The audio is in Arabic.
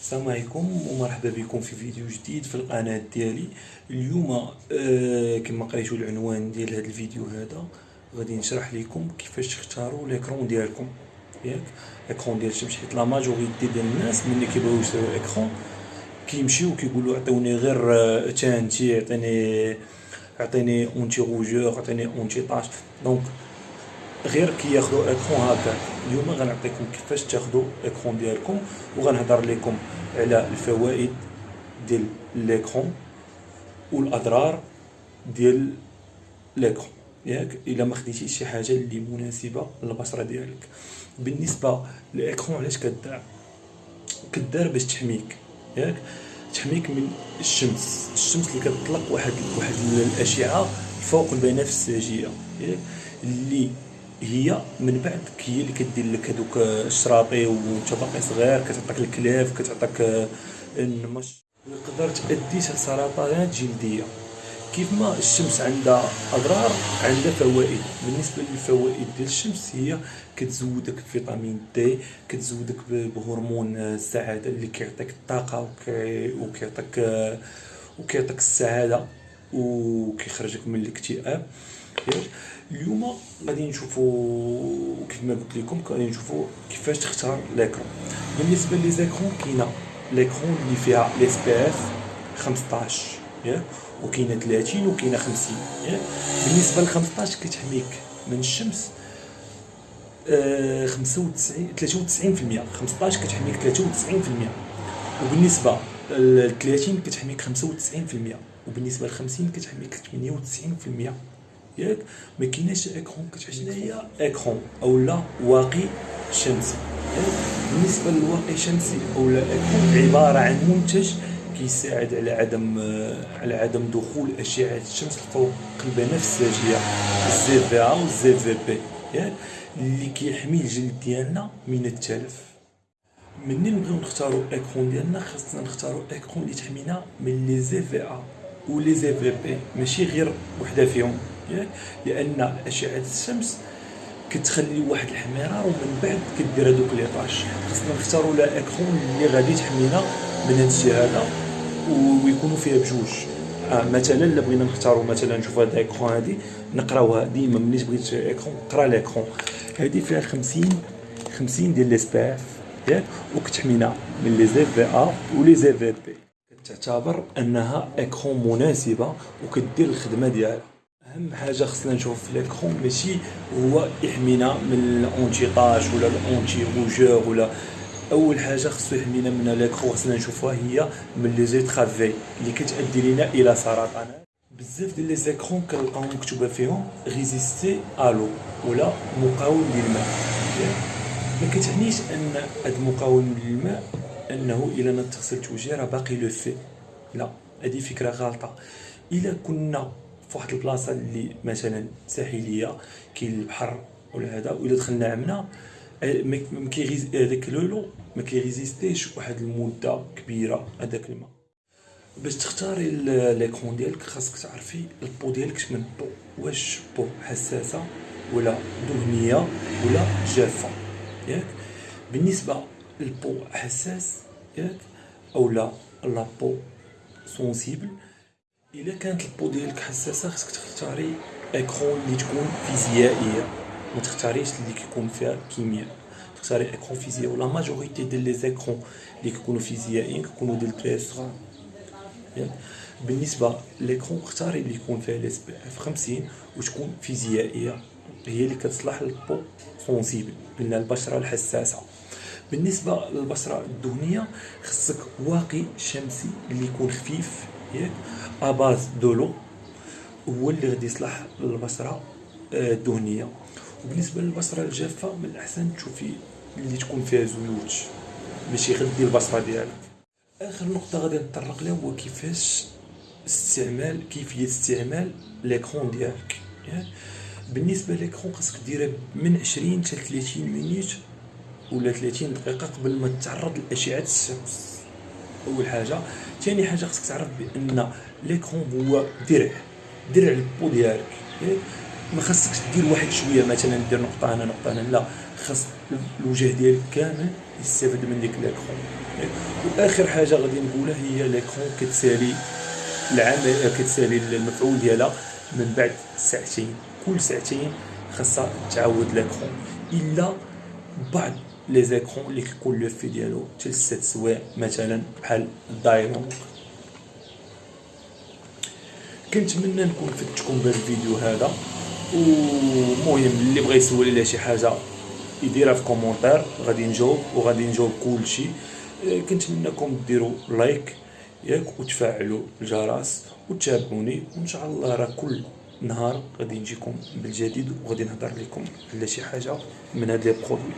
السلام عليكم ومرحبا بكم في فيديو جديد في القناة ديالي. اليوم كما قريتوا العنوان ديال هذا الفيديو هذا غادي نشرح لكم كيفاش تختاروا ليكرون ديالكم. ياك ليكرون ديال الشمس، حيت لا ماجوريتي ديال الناس ملي كيبغيو يشريو ايكرون كيمشيو كيقولوا عطيوني غير تانتي، عطيني اونتي روجور، عطيني اونتي طاش. دونك غير كياخذوا ايكرون هكا. اليوم غنعطيكم كيفاش تاخذوا ايكرون ديالكم، وغنهضر لكم على الفوائد ديال ليكرون والاضرار ديال ليكرون. ياك الا ما خديتيش شي حاجه اللي مناسبه للبشره ديالك. بالنسبه للايكرون علاش كدار باش تحميك، ياك تحميك من الشمس اللي كتطلق واحد الاشعه فوق البنفسجيه، ياك اللي هي من بعد هي اللي كدير لك هذوك الشراطي وانت باقي صغير، كتعطيك الكلاف، كتعطيك النمش، ويقدر تؤدي سرطانات جلديه. كيف ما الشمس عندها اضرار عندها فوائد. بالنسبه للفوائد ديال الشمس هي كتزودك بفيتامين دي، كتزودك بهرمون السعاده اللي كيعطيك الطاقه وكيعطيك السعاده وكيخرجك من الاكتئاب. اليوم غادي نشوفوا كيف ما قلت لكم، غادي نشوفوا كيفاش تختار ليكرون. بالنسبه لي زيكرون كاينه ليكرون اللي فيها الاس بي اف 15 ياك، وكاينه 30 وكاينه 50 ياك. بالنسبه ل 15 كتحميك من الشمس 95 93%، 15 كتحميك 93%. وبالنسبه ل 30 كتحميك 95%، وبالنسبه ل 50 كتحميك 98%. ياك ما كايناش ايكرون كتحميك. هي ايكرون اولا واقي شمسي. بالنسبه للواقي الشمسي اولا ايكرون عباره عن منتج كيساعد على عدم دخول اشعه الشمس فوق البنفسجيه الزي في ا والزي في بي، ياك اللي كيحمي الجلد ديالنا من التلف. منين نبغيو نختاروا ايكرون ديالنا خاصنا نختاروا ايكرون اللي تحمينا من لي زي في ا ولي زي في بي، ماشي غير وحده فيهم، ياك لان اشعه الشمس كتخلي واحد الحميره ومن بعد كدير هذوك لي طاش. خاصنا نختاروا لا ايكرون اللي غادي تحمينا من هذا الشيء هذا ويكونوا فيها بجوج. مثلا الا بغينا نختاروا مثلا نشوف هذا الايكرون هذه نقراوها ديما ملي تبغي تشري ايكرون قرا الايكرون هذه فيها 50 ديال لي سبي اف، ياك وكتحمينا من لي زي في ا ولي زي في بي. كتعتبر انها ايكرون مناسبه وكدير الخدمه ديالها. اهم حاجه خصنا نشوف في ليكرون ماشي هو يحمينا من الاونتي طاش ولا الاونتي روجور، ولا اول حاجه خصو يحمينا من ليكرون خصنا نشوفها هي من لي زيترافي اللي كتؤدي لنا الى سرطانات. بزاف ديال لي زيكرون كنلقاو مكتوبه فيهم ريزيستي الو ولا مقاوم للماء. ما كتعنيش ان هذا مقاوم للماء انه الا ما تغسلت وجهي راه باقي لو في، لا هذه فكره غلطه. الا كنا في واحد البلاصه اللي مثلا ساحليه كاين البحر ولا هذا، والا دخلنا عمنا ما كيغيز هذاك لولو ما كيريزيستيش واحد المده كبيره هذاك الماء. باش تختاري ليكرون ديالك خاصك تعرفي البو ديالك شمن البو، واش بو حساسه ولا دهنيه ولا جافه، ياك بالنسبه للبو حساس ياك اولا لابو سونسيبل. الا كانت البو ديالك حساسه خاصك تختاري ايكرون اللي تكون فيزيائيه، ما تختاريش اللي كيكون فيها كيمياء، تختاري ايكرون فيزيائي. ولا ماجوريتي ديال لي زيكرون اللي كيكونوا فيزيائيين كيكونوا ديال بلاصه. بالنسبه ليكرون اختاري اللي يكون فيها الاس بي اف 50 وتكون فيزيائيه، هي اللي كتصلح للبو سونسيبل قلنا البشره الحساسه. بالنسبه للبشره الدهنيه خصك واقي شمسي اللي يكون خفيف، ياك اباز دولو هو اللي غادي يصلح للبشره الدهنيه. وبالنسبه للبشره الجافه من الاحسن تشوفي اللي تكون فيها زيوت باش يغذي البشره ديالك. اخر نقطه غادي نتطرق لها هو كيفيه استعمال ليكرون ديالك. بالنسبه ليكرون خاصك ديرها من 20 حتى 30 مينوت ولا 30 دقيقه قبل ما تتعرض لاشعه الشمس. اول حاجه. ثاني حاجه خاصك تعرف بان ليكرون هو درع البو ديالك، ما خاصكش دير واحد شويه مثلا دير نقطه هنا نقطه هنا، لا خاص الوجه ديالك كامل يستافد من ديك ليكرون. واخر حاجه غادي نقولها هي ليكرون كتسالي العمل، كتسالي المفعول ديالها من بعد ساعتين، كل ساعتين خاصها تعاود ليكرون، الا بعض لي زيكرون اللي كيكون لو في ديالو حتى 6 سوايع مثلا بحال الدايلونغ. كنتمنى نكون فدتكم بهذا الفيديو هذا، ومهم اللي بغى يسول على شي حاجه يديرها في كومونتير، غادي نجاوب وغادي نجاوب كلشي. كنتمنىكم ديروا لايك ياك وتفعلوا الجرس وتتابعوني، وان شاء الله راه كل نهار غادي نجيكم بالجديد وغادي نهضر لكم على شي حاجه من هاد لي برودوي.